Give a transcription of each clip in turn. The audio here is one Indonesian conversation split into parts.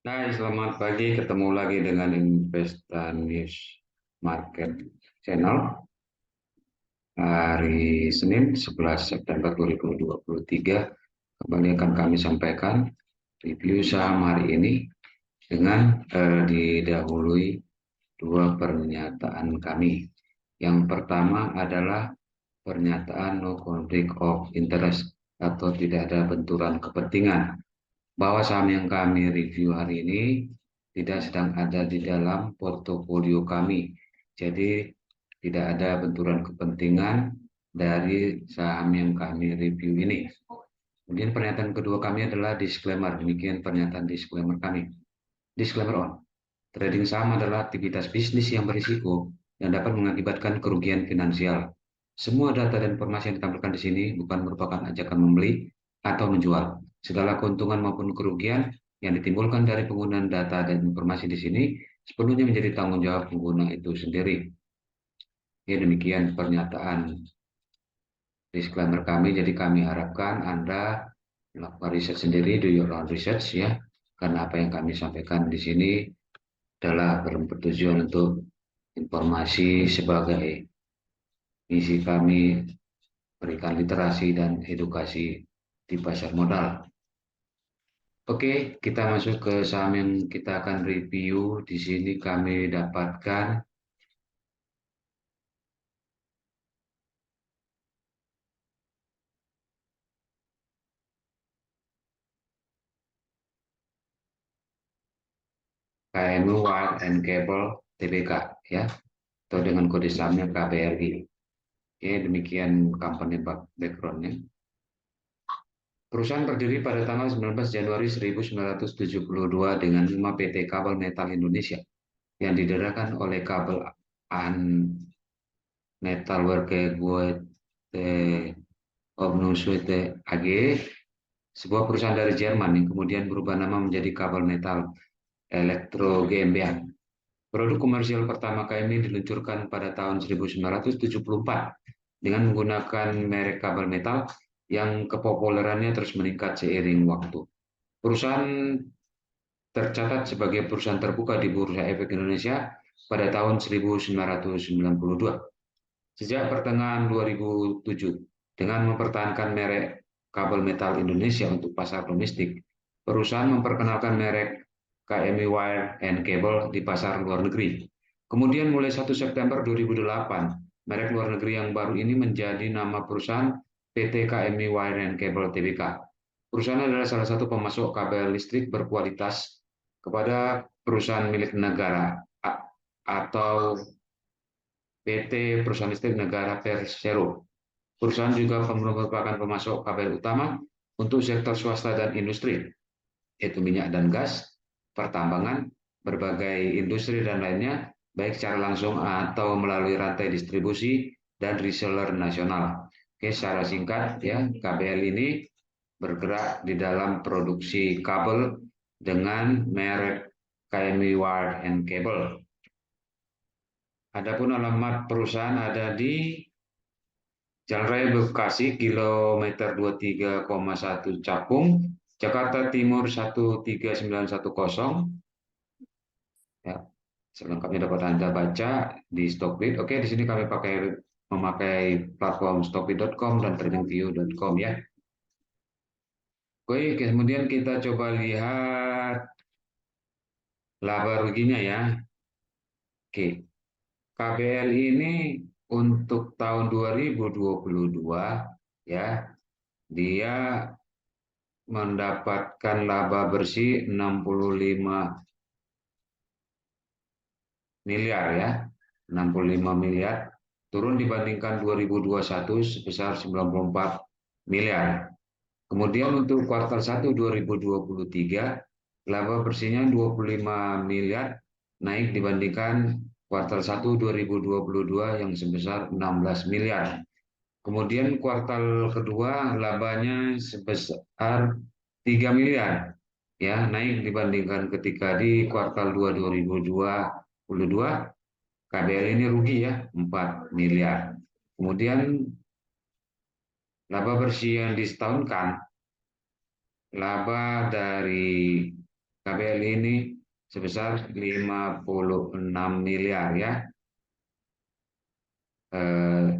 Hai, selamat pagi. Ketemu lagi dengan Investa News Market Channel hari Senin 11 September 2023. Kembali akan kami sampaikan review saham hari ini dengan didahului dua pernyataan kami. Yang pertama adalah pernyataan no conflict of interest atau tidak ada benturan kepentingan, bahwa saham yang kami review hari ini tidak sedang ada di dalam portofolio kami. Jadi tidak ada benturan kepentingan dari saham yang kami review ini. Kemudian pernyataan kedua kami adalah disclaimer. Demikian pernyataan disclaimer kami. Disclaimer on. Trading saham adalah aktivitas bisnis yang berisiko yang dapat mengakibatkan kerugian finansial. Semua data dan informasi yang ditampilkan di sini bukan merupakan ajakan membeli atau menjual. Segala keuntungan maupun kerugian yang ditimbulkan dari penggunaan data dan informasi di sini sepenuhnya menjadi tanggung jawab pengguna itu sendiri. Ya, demikian pernyataan disclaimer kami. Jadi kami harapkan Anda melakukan riset sendiri, do your own research ya. Karena apa yang kami sampaikan di sini adalah bertujuan untuk informasi sebagai misi kami, berikan literasi dan edukasi di pasar modal. Oke, kita masuk ke saham yang kita akan review. Di sini kami dapatkan KMU Wire and Cable Tbk ya, atau dengan kode sahamnya KBRI. Oke, demikian company backgroundnya. Perusahaan berdiri pada tanggal 19 Januari 1972 dengan 5 PT Kabel Metal Indonesia yang didirikan oleh Kabel An Metalwerke Guete Obnusuete AG, sebuah perusahaan dari Jerman yang kemudian berubah nama menjadi Kabel Metal Elektro GmbH. Produk komersial pertama KMI diluncurkan pada tahun 1974 dengan menggunakan merek kabel metal yang kepopulerannya terus meningkat seiring waktu. Perusahaan tercatat sebagai perusahaan terbuka di Bursa Efek Indonesia pada tahun 1992. Sejak pertengahan 2007, dengan mempertahankan merek kabel metal Indonesia untuk pasar domestik, perusahaan memperkenalkan merek KMI Wire and Cable di pasar luar negeri. Kemudian mulai 1 September 2008, merek luar negeri yang baru ini menjadi nama perusahaan PT KMI Wire and Cable Tbk. Perusahaan adalah salah satu pemasok kabel listrik berkualitas kepada perusahaan milik negara atau PT Perusahaan Listrik Negara Persero. Perusahaan juga merupakan pemasok kabel utama untuk sektor swasta dan industri, yaitu minyak dan gas, pertambangan, berbagai industri dan lainnya, baik secara langsung atau melalui rantai distribusi dan reseller nasional. Oke, secara singkat ya, KBL ini bergerak di dalam produksi kabel dengan merek KMI Wire and Cable. Adapun alamat perusahaan ada di Jalan Raya Bekasi, kilometer 23,1 Cakung, Jakarta Timur 13910. Ya, selengkapnya dapat Anda baca di Stockbit. Oke, di sini kami memakai platform stockbit.com dan tradingview.com ya. Oke, kemudian kita coba lihat laba ruginya ya. Oke, KBL ini untuk tahun 2022 ya, dia mendapatkan laba bersih 65 miliar ya, 65 miliar, turun dibandingkan 2021 sebesar 94 miliar. Kemudian untuk kuartal 1 2023, laba bersihnya 25 miliar, naik dibandingkan kuartal 1 2022 yang sebesar 16 miliar. Kemudian kuartal kedua labanya sebesar 3 miliar, ya, naik dibandingkan ketika di kuartal 2 2022 KBL ini rugi ya 4 miliar. Kemudian laba bersih yang disetahunkan, laba dari KBLI ini sebesar 56 miliar ya, eh,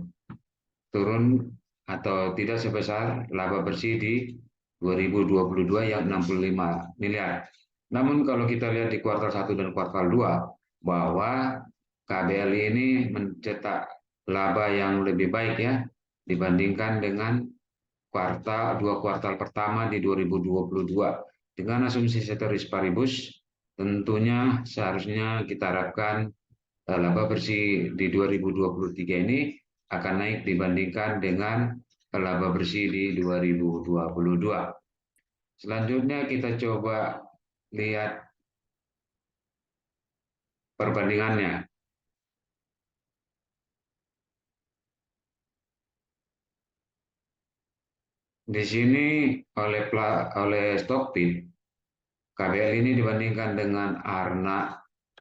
turun atau tidak sebesar laba bersih di 2022 yang 65 miliar. Namun kalau kita lihat di kuartal 1 dan kuartal 2 bahwa KBLI ini mencetak laba yang lebih baik ya dibandingkan dengan dua kuartal pertama di 2022. Dengan asumsi ceteris paribus, tentunya seharusnya kita harapkan laba bersih di 2023 ini akan naik dibandingkan dengan laba bersih di 2022. Selanjutnya kita coba lihat perbandingannya. Di sini oleh Stockbit, KBL ini dibandingkan dengan Arna,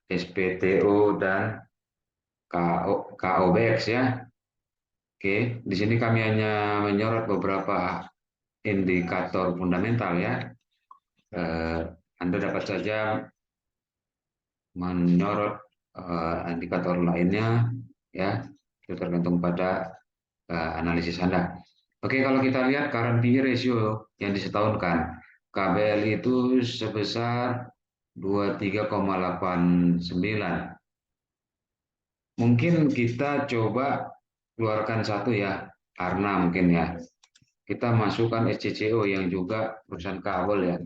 SPTO dan KOBX ya. Oke, di sini kami hanya menyorot beberapa indikator fundamental ya. Anda dapat saja menyorot indikator lainnya ya, itu tergantung pada analisis Anda. Oke, kalau kita lihat current PE ratio yang disetahunkan, KBL itu sebesar 23,89. Mungkin kita coba keluarkan satu ya, karena mungkin ya. Kita masukkan SCCO yang juga perusahaan kabel ya.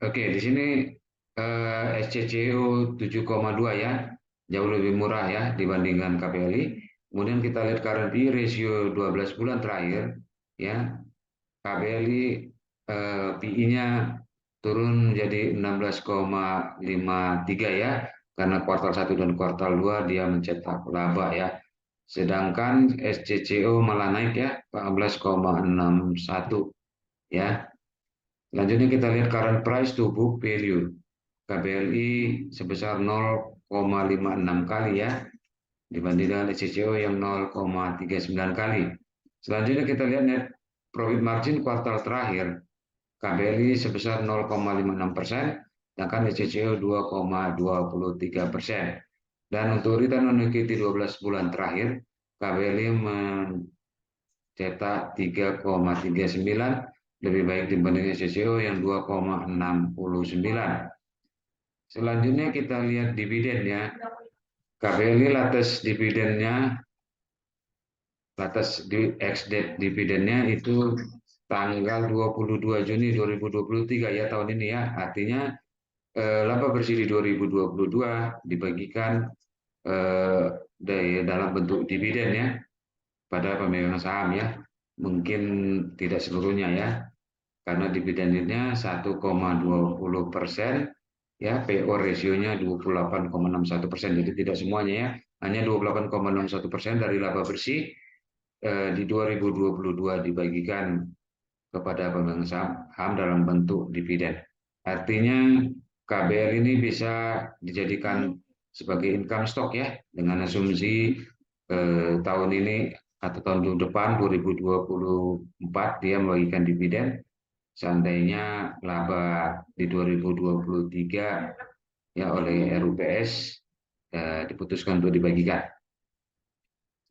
Oke, di sini SCCU 7,2 ya, jauh lebih murah ya dibandingkan KPLI. Kemudian kita lihat current P/E ratio 12 bulan terakhir ya, KPLI PI-nya turun menjadi 16,53 ya, karena kuartal 1 dan kuartal 2 dia mencetak laba ya. Sedangkan SCCO malah naik ya, 14,61 ya. Selanjutnya kita lihat current price to book value. KBLI sebesar 0,56 kali ya, dibanding dengan SCCO yang 0,39 kali. Selanjutnya kita lihat net profit margin kuartal terakhir. KBLI sebesar 0,56%, sedangkan SCCO 2,23%. Dan untuk return on equity 12 bulan terakhir, KBLI cetak 3,39, lebih baik dibanding SCCO yang 2,69. Selanjutnya kita lihat dividennya. KBLI batas di ex date dividennya itu tanggal 22 Juni 2023 ya, tahun ini ya. Artinya laba bersih di 2022 dibagikan dalam bentuk dividen ya pada pemegang saham ya. Mungkin tidak seluruhnya ya, karena dividennya 1,20%, ya PO rasionya 28,61%, jadi tidak semuanya ya, hanya 28,61% dari laba bersih di 2022 dibagikan kepada pemegang saham dalam bentuk dividen. Artinya KBL ini bisa dijadikan sebagai income stock ya, dengan asumsi tahun ini atau tahun depan 2024 dia membagikan dividen, seandainya laba di 2023 ya oleh RUPS diputuskan untuk dibagikan.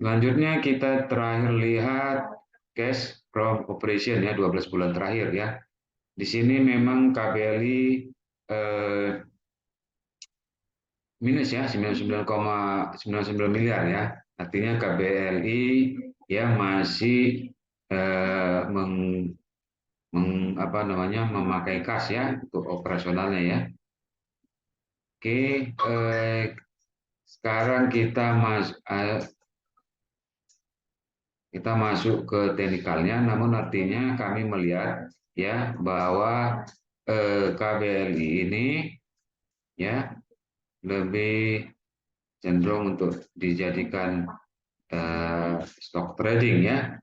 Selanjutnya kita terakhir lihat cash from operation ya, 12 bulan terakhir ya. Di sini memang KBLI minus ya, 99,99 miliar ya. Artinya KBLI ya masih meng, apa namanya, memakai kas ya untuk operasionalnya ya. Oke, sekarang kita masuk ke teknikalnya, namun artinya kami melihat ya bahwa KBLI ini ya lebih cenderung untuk dijadikan stock trading ya,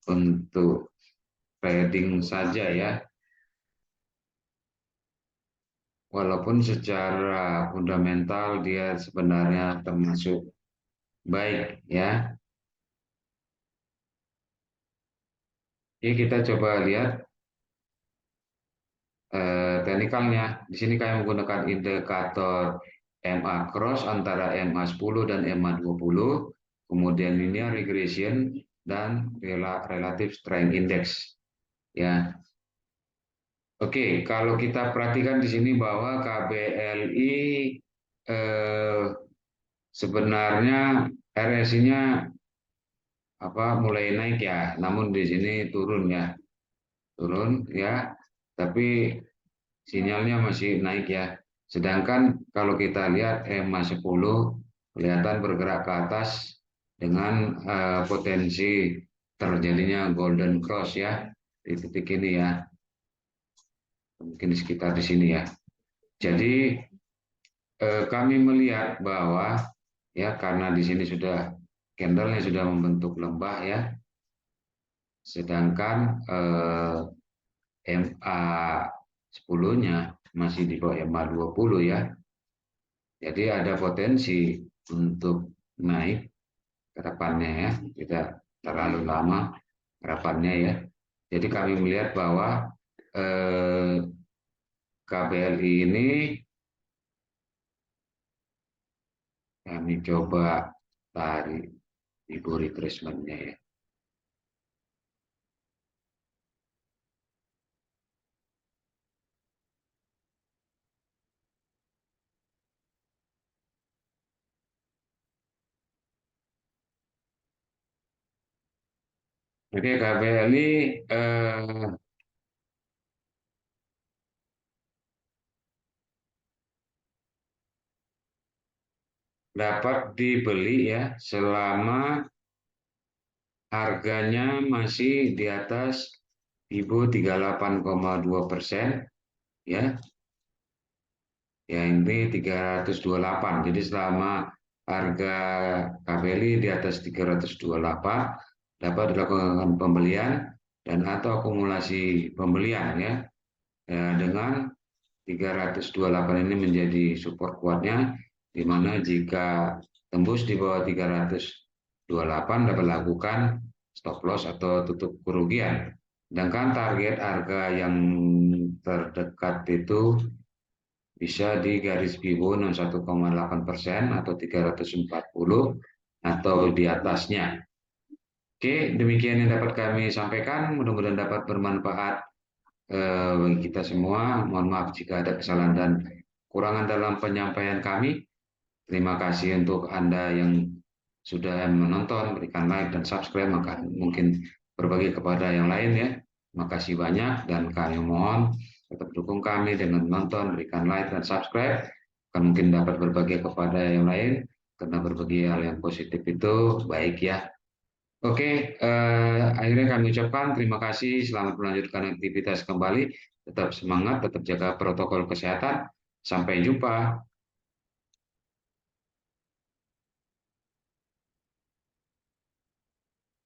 untuk trading saja ya, walaupun secara fundamental dia sebenarnya termasuk baik ya. Oke, kita coba lihat teknikalnya. Di sini kami menggunakan indikator MA cross antara MA10 dan MA20, kemudian linear regression dan relative strength index. Ya, oke. Kalau kita perhatikan di sini bahwa KBLI eh, sebenarnya RSI-nya mulai naik ya, namun di sini turun ya, turun ya. Tapi sinyalnya masih naik ya. Sedangkan kalau kita lihat EMA 10 kelihatan bergerak ke atas dengan potensi terjadinya golden cross ya di titik ini ya, mungkin di sekitar di sini ya. Jadi kami melihat bahwa ya karena di sini sudah candlenya sudah membentuk lembah ya, sedangkan MA 10-nya masih di bawah MA 20 ya. Jadi ada potensi untuk naik ke depannya ya, tidak terlalu lama harapannya ya. Jadi kami melihat bahwa KBLI ini kami coba tarik ibu retracement-nya ya. Oke, KBLI dapat dibeli ya selama harganya masih di atas Ibu 38,2% ya. Ya ini 328. Jadi selama harga KBLI di atas 328 dapat dilakukan pembelian dan atau akumulasi pembelian ya. Ya, dengan 328 ini menjadi support kuatnya, di mana jika tembus di bawah 328 dapat lakukan stop loss atau tutup kerugian. Sedangkan target harga yang terdekat itu bisa di garis biru 61,8% atau 340 atau di atasnya. Oke, demikian yang dapat kami sampaikan. Mudah-mudahan dapat bermanfaat bagi kita semua. Mohon maaf jika ada kesalahan dan kurangan dalam penyampaian kami. Terima kasih untuk Anda yang sudah menonton, berikan like dan subscribe, maka mungkin berbagi kepada yang lain ya. Terima kasih banyak dan kami mohon tetap dukung kami dengan menonton, berikan like dan subscribe. Kan mungkin dapat berbagi kepada yang lain karena berbagi hal yang positif itu baik ya. Oke, akhirnya kami ucapkan terima kasih. Selamat melanjutkan aktivitas kembali. Tetap semangat, tetap jaga protokol kesehatan. Sampai jumpa.